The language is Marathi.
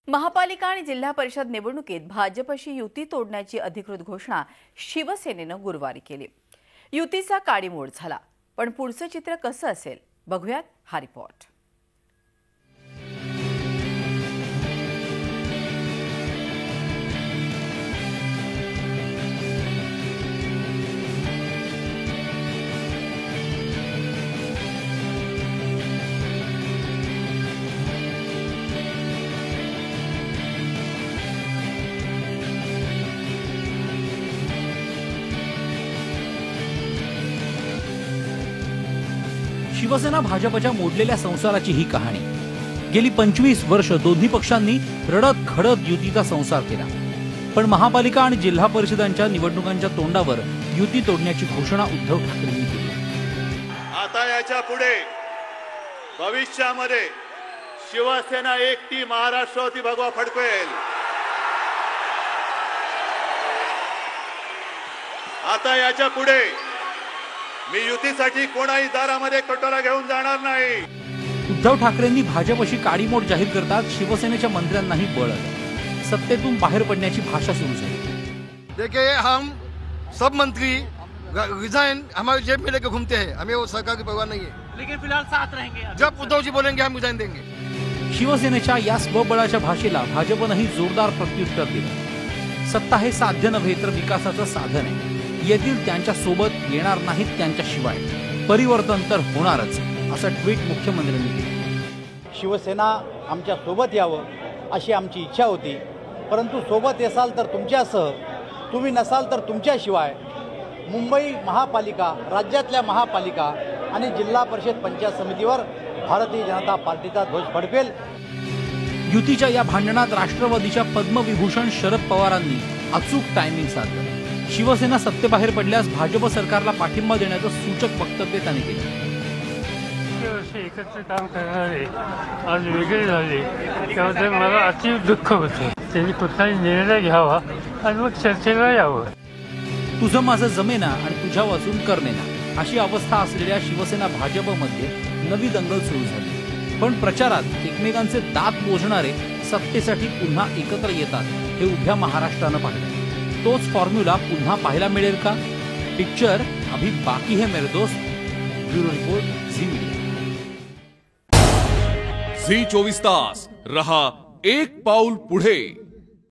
महापालिका आणि जिल्हा परिषद निवडणुकीत भाजपशी युती तोडण्याची अधिकृत घोषणा शिवसेनेनं गुरुवारी केली। युतीचा काडीमोड झाला, पण पुढचं चित्र कसं असेल बघूयात हा रिपोर्ट। शिवसेना भाजपच्या मोडलेल्या संसाराची ही कहाणी। गेली 25 वर्ष दोन्ही पक्षांनी रडत खडत युतीचा संसार केला, पण महापालिका आणि जिल्हा परिषदांच्या निवडणुकांच्या तोंडावर युती तोडण्याची घोषणा उद्धव ठाकरेंनी केली। आता याच्या पुढे भविष्यामध्ये शिवसेना एकटी महाराष्ट्रावरती भगवा फडकवेल। आता याच्या पुढे मी युतीसाठी कोणाही दारामध्ये कटोरा घेऊन जाणार नाही। उद्धव ठाकरेंनी भाजपशी काडीमोड जाहीर करतात शिवसेनेच्या मंत्र्यांनाही बळ आलं। सत्तेतून बाहेर पडण्याची भाषा सुरू झाली। देखिए, हम सब मंत्री रिजाइन हमारे जेब में लेकर घूमते हैं, हमें वो सरकार की परवाह नहीं है, लेकिन फिलहाल साथ रहेंगे। जब उद्धव जी बोलेंगे हम रिजाइन देंगे। शिवसेनेच्या या स्वबळाच्या भाषेला भाजपनंही जोरदार प्रत्युत्तर दिलं। सत्ता हे साध्य नव्हे तर विकासाचं साधन आहे। येथील त्यांच्या सोबत येणार नाहीत, त्यांच्याशिवाय परिवर्तन तर होणारच, असं ट्विट मुख्यमंत्र्यांनी केलं। शिवसेना आमच्या सोबत यावं अशी आमची इच्छा होती, परंतु सोबत येसाल तर तुमच्यासह, तुम्ही नसाल तर तुमच्याशिवाय मुंबई महापालिका, राज्यातल्या महापालिका आणि जिल्हा परिषद पंचायत समितीवर भारतीय जनता पार्टीचा ध्वज फडकेल। युतीच्या या भांडणात राष्ट्रवादीच्या पद्मविभूषण शरद पवारांनी अचूक टायमिंग साधलं। शिवसेना सत्तेबाहेर पडल्यास भाजप सरकारला पाठिंबा देण्याचं सूचक वक्तव्य त्यांनी केलं। एकत्र काम करणारे आज वेगळे झाले, त्याबद्दल मला अति दुःख होतं। त्यांनी कुठलाही निर्णय घ्यावा आणि मग चर्चेला यावं। तुझं माझं जमेना आणि तुझ्या वाचून करमेना अशी अवस्था असलेल्या शिवसेना भाजपमध्ये नवी दंगल सुरू झाली, पण प्रचारात एकमेकांचे दात मोजणारे सत्तेसाठी पुन्हा एकत्र येतात हे उभ्या महाराष्ट्रानं पाहिलं। तोच फॉर्म्युला पुन्हा पाहायला मिळेल का? पिक्चर अभी बाकी है मेरे दोस्त। Bureau report, Zee media. Zee 24 तास रहा एक पाऊल पुढे।